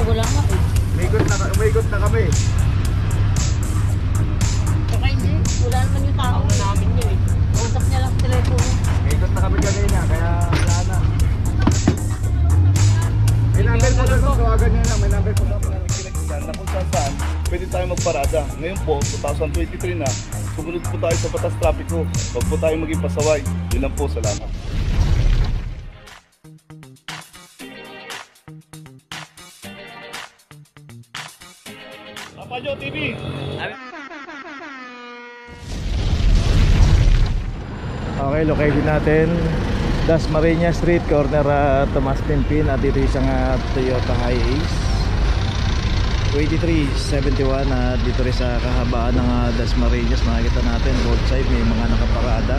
Wala nga eh. Umigot na kami. Saka hindi, wala naman yung tao namin yun eh. Usap niya lang sa telepono. Umigot na kami kanina, kaya wala na. May number po doon, tawagan niya lang. May number po doon na nagkinagsan na kung saan pwede tayo magparada. Ngayon po, 2023 na, sumunod po tayo sa batas trapiko. Huwag po tayo maging pasaway. Yun lang po, salamat. Papajo TV! Okay, location natin Dasmariñas Street, corner Tomas Pimpin. At dito isang Toyota Hiace 2371. Dito rin sa kahabaan ng Dasmariñas, makikita natin both side may mga nakaparada.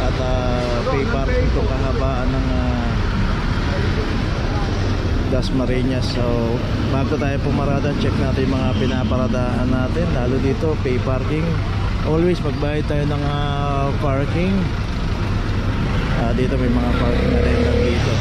At pay parking itong kahabaan ng Dasmariñas. So bago tayo pumarada, check natin yung mga pinaparadahan natin. Lalo dito pay parking, always magbayad tayo ng parking. Dito may mga parking na rin dito.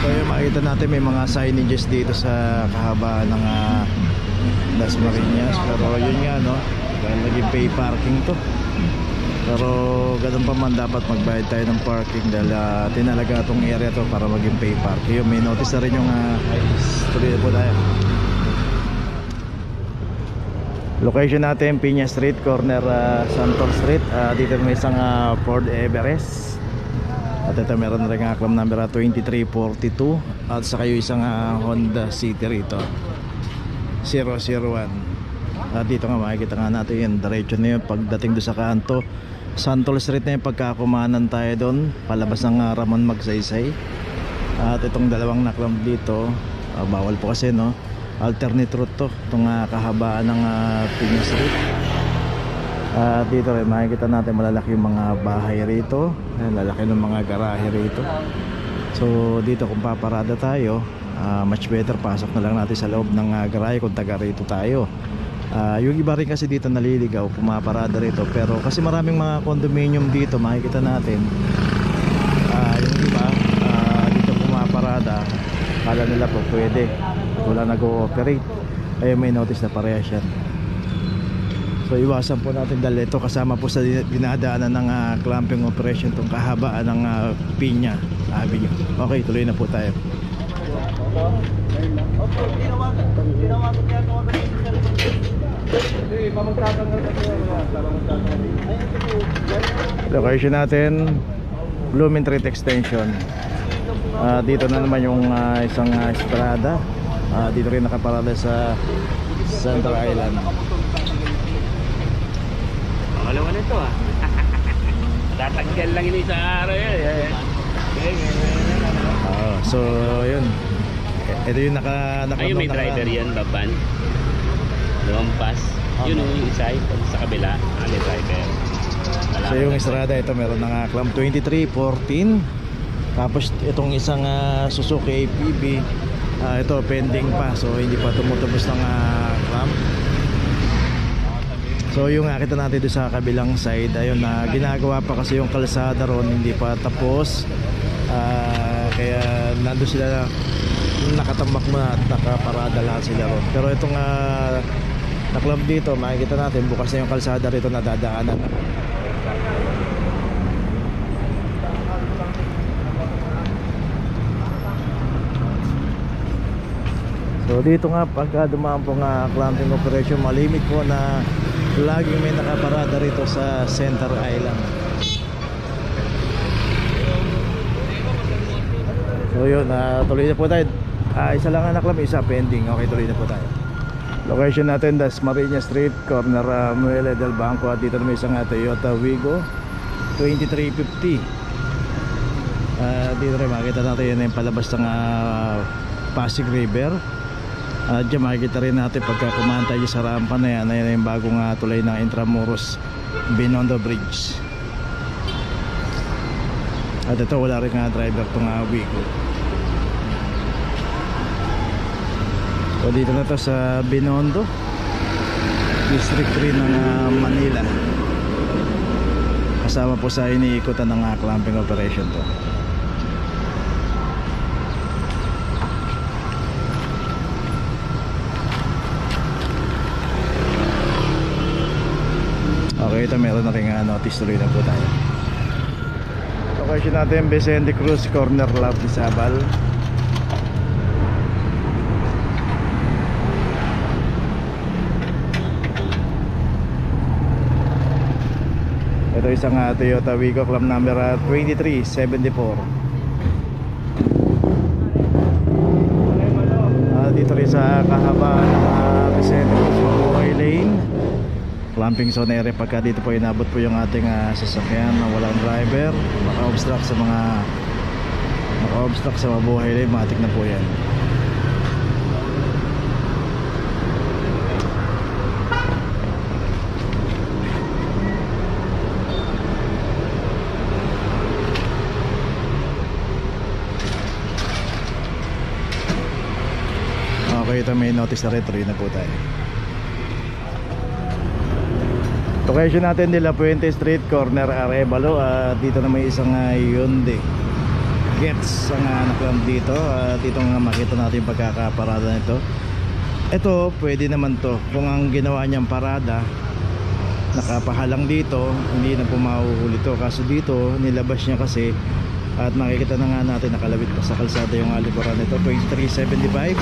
So yun, makikita natin may mga signages dito sa kahabaan ng Dasmariñas. Pero yun nga, no, dahil naging pay parking to. Pero ganun pa man, dapat magbayad tayo ng parking dahil tinalaga itong area to para maging pay parking. Yung may notice na rin yung tuloy po tayo. Location natin Piña Street, corner Santor Street. Dito may isang Ford Everest. At ito meron rin claim number 2342. At saka yung isang Honda City rito 001. At dito nga makikita nga natin yung diretso na yun pagdating doon sa kanto Santor Street na yung pagkakumanan tayo doon palabas ng Ramon Magsaysay. At itong dalawang naklam dito bawal po kasi, no, alternate route to, itong kahabaan ng Piña Street. Dito rin makikita natin malalaki yung mga bahay rito. Lalaki ng mga garahe rito. So dito kung paparada tayo, much better pasok na lang natin sa loob ng garahe kung taga rito tayo. Yung iba rin kasi dito naliligaw, pumaparada rito. Pero kasi maraming mga condominium dito, makikita natin yung iba dito pumaparada, kala nila po pwede, wala nag-ooperate. Ayun, may notice na parehas yan. So iwasan po natin dahil ito kasama po sa dinadaanan ng clamping operation itong kahabaan ng Piña Avenue. Okay, tuloy na po tayo. Location natin Blooming Street Extension. Dito na naman yung isang estrada. Dito rin nakaparada sa Central Island. Malawa na ito tatanggal lang ini sa araw yan. So yun, ito yung ayun, may driver yan, baban lumampas. Yun yung isa sa kabila, may driver. So yung estrada ito meron na clamp 2314. Tapos itong isang Suzuki APB, ito pending pa, so hindi pa tumutubos ng clamp. So yung nakita natin doon sa kabilang side, ayun na ginagawa pa kasi yung kalsada ron, hindi pa tapos. Kaya nandun sila nakatambak muna at nakaparada lahat sila ron. Pero itong na-club dito, makikita natin bukas na yung kalsada rito na dadaanan. So dito nga pagka dumaan po nga clamping operation, malimit po na laging may nakaparada rito sa Center Island. So yun, tuloy na po tayo. Isa lang anak lang, isa pending. Okay, tuloy na po tayo. Location natin, Dasmariñas Street, corner Muelle del Banco. At dito naman isang Toyota Wigo 2350. Dito rin makikita natin yun yung palabas ng Pasig River. Diyan makikita rin natin pagka kumanta sa rampa na yan. Ayan yung bagong tulay ng Intramuros Binondo Bridge. At ito wala rin driver itong Wigo. So dito na to sa Binondo District 3 ng Manila. Kasama po sa iniikutan ng clamping operation to. Okay, ito meron na rin notice, tuloy na po tayo. Location natin Vicente Cruz, corner Labdizabal. Ito isang Toyota Wigo, club number 2374. Dito rin sa kahabaan ng Vicente Cruz Mabuhay Lane, clamping zone area. Pagka dito po inabot po yung ating sasakyan na walang driver, maka-obstruct sa Mabuhay Lane, matik na po yan. Okay, ito may notice na retro na po tayo. Location natin De La Puente Street, corner Arevalo. Dito na may isang Hyundai Getz ang naklam dito. Dito nga makita natin yung pagkakaparada nito. Ito pwede naman to kung ang ginawa niyang parada nakapahalang dito, hindi na po mahuhuli to. Kaso dito nilabas niya kasi, at makikita na nga natin nakalabit pa sa kalsada yung likuran nito. 2375.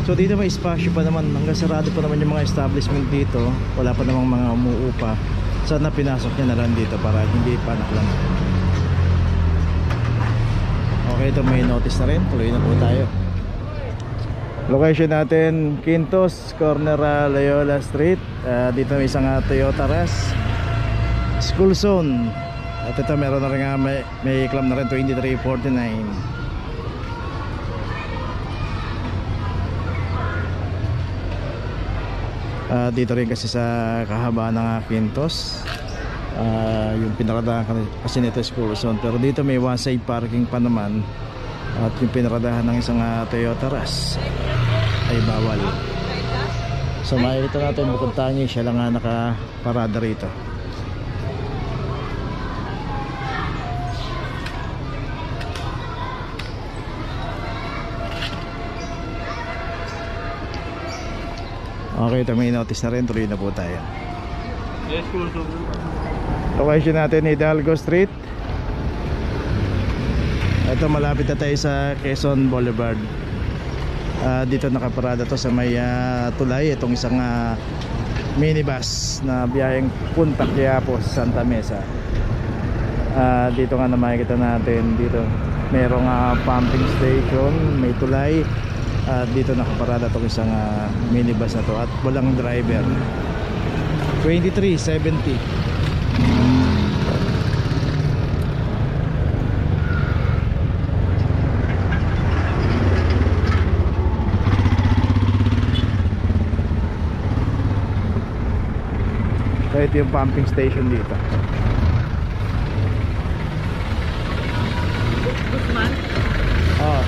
So dito may espasyo pa naman, hanggang sarado pa naman yung mga establishment dito. Wala pa namang mga umuupa. Sana pinasok niya na lang dito para hindi panak lang. Okay, ito may notice na rin, tuloy na po tayo. Location natin Quintos, corner Loyola Street. Dito may isang Toyota Rush School Zone. At ito meron na rin may claim na rin 2349. Dito rin kasi sa kahabaan ng Quintos, yung pinaradahan kasi nito school zone, pero dito may one side parking pa naman. At yung pinaradahan ng isang Toyota Rush ay bawal. So makikita natin bukod tangi siya lang nakaparada rito. Okay, ito may notice na rin, tuloy na po tayo. Location natin Hidalgo Street. Ito malapit na tayo sa Quezon Boulevard. Dito nakaparada to sa may tulay. Itong isang minibus na biyaheng punta Quiapo, Santa Mesa. Dito nga na makikita natin, dito merong pumping station, may tulay. Dito nakaparada itong isang minibus na to at walang driver. 2370. So ito yung pumping station dito. Guzman? Oh.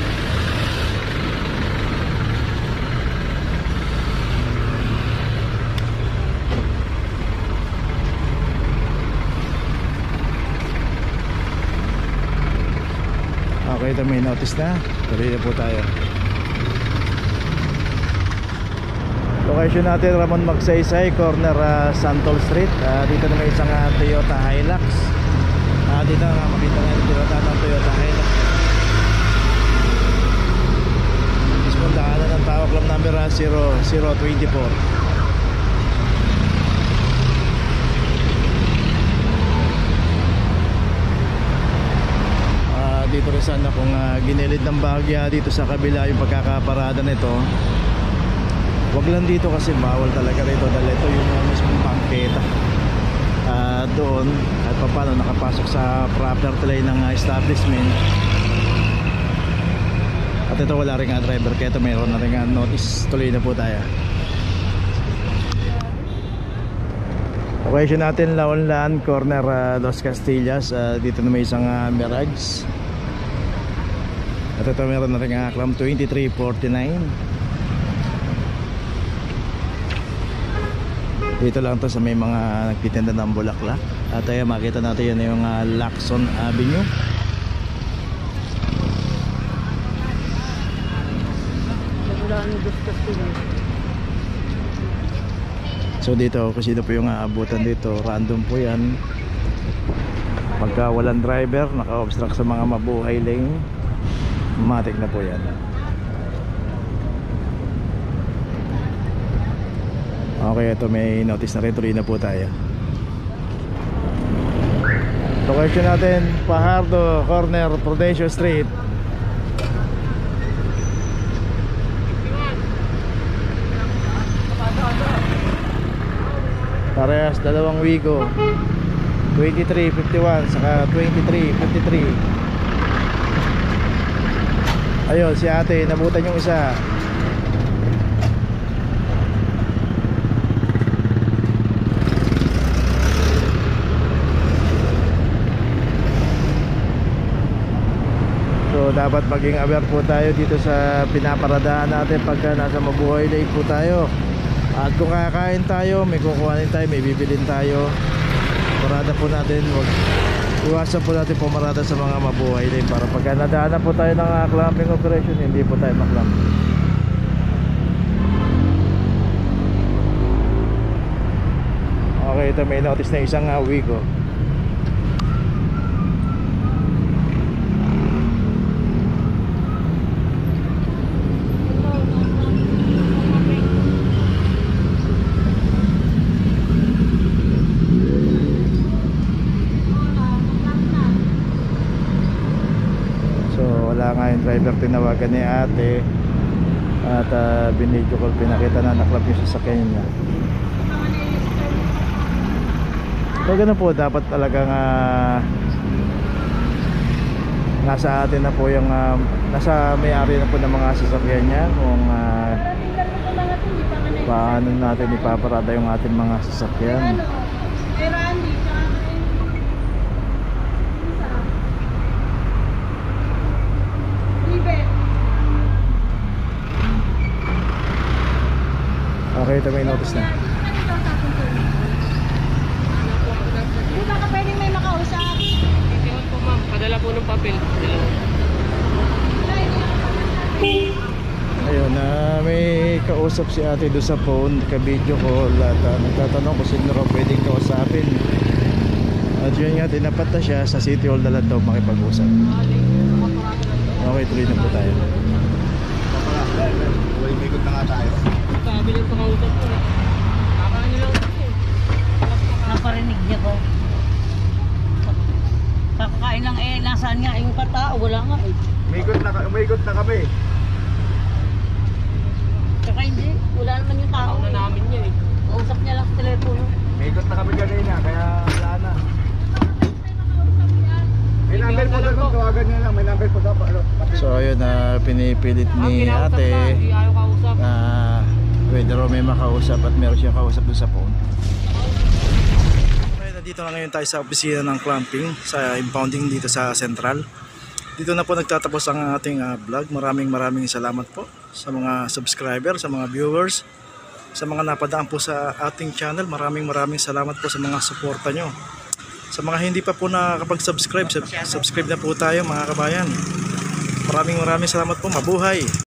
Okay, ito may notice na. Tuloy na po tayo. Location natin Ramon Magsaysay, corner Santol Street. Dito na may isang Toyota Hilux. Dito na makita nga yung Toyota ng Toyota Hilux. Ispundahan na ng tawag lang number 0024. ko rin sana kung ginilid ng bahagya dito sa kabila yung pagkakaparada nito. Wag lang dito kasi bawal talaga rito dahil ito yung mismong bangketa. Doon at paano nakapasok sa property lane ng establishment. At ito wala rin nga driver kaya ito mayroon na rin nga notice. Tuloy na po tayo. Location natin Laonlan, corner Los Castillas. Dito na may isang Mirage. At ito meron na rin aklam 2349. Dito lang to sa may mga nagtitinda ng bulaklak. At makita natin yan yung Lacson Avenue. So dito kung sino po yung aabutan dito, random po yan. Pagka walang driver, naka-obstruct sa mga mabuhay lane, matik na po yan. Okay, ito may notice na rin. Tuloy na po tayo. Location natin Fajardo, corner Prudencio Street. Parehas dalawang Wigo 2351 saka 2353. Ayun si ate nabutan yung isa. So dapat maging aware po tayo dito sa pinaparadahan natin pagka nasa mabuhay lane po tayo. At kung kakain tayo, may kukuhanin tayo, may bibilin tayo, parada po natin, iwasan po natin pumarada sa mga mabuhay lane para pagka nadaanan po tayo ng clamping operation, hindi po tayo maklamp. Okay, ito may notice na isang Wigo. Wala nga yung driver, tinawagan ni ate at binidyo call, pinakita na naklap yung sasakyan niya. So ganun po, dapat talagang nasa atin na po yung nasa may-ari na po ng mga sasakyan niya kung paano natin ipaparada yung ating mga sasakyan. Okay, ito may notice na. Hindi ba ka pwedeng may makausap? Hindi po ma'am, padala po ng papel. Ayun, may kausap si ate doon sa phone, ka-video call at nagtatanong kung sino ka pwedeng kausapin. At yun nga, tinapat na siya sa City Hall na lang daw makipag-usap. Okay, tuloy na po tayo. Ikot na nga tayo. Sabi lang pakausap ko. Kakain lang ako. Naparinig niya ko. Kakakain lang nasaan nga yung katao, wala nga Umikot na kami. Tsaka hindi, wala naman yung tao. Ako na namin niya eh. Usap niya lang sa telepono. Umikot na kami kanina, kaya wala na. May number po doon, tawagan niya lang. May number po doon. So ayun, pinipilit ni ate na pwede raw may makausap at meron siyang kausap doon sa phone. Okay, dito na ngayon tayo sa opisina ng clamping sa impounding dito sa Central. Dito na po nagtatapos ang ating vlog. Maraming salamat po sa mga subscriber, sa mga viewers, sa mga napadaan po sa ating channel. Maraming salamat po sa mga suporta nyo. Sa mga hindi pa po nakakapag-subscribe, subscribe na po tayo mga kabayan. Maraming salamat po. Mabuhay!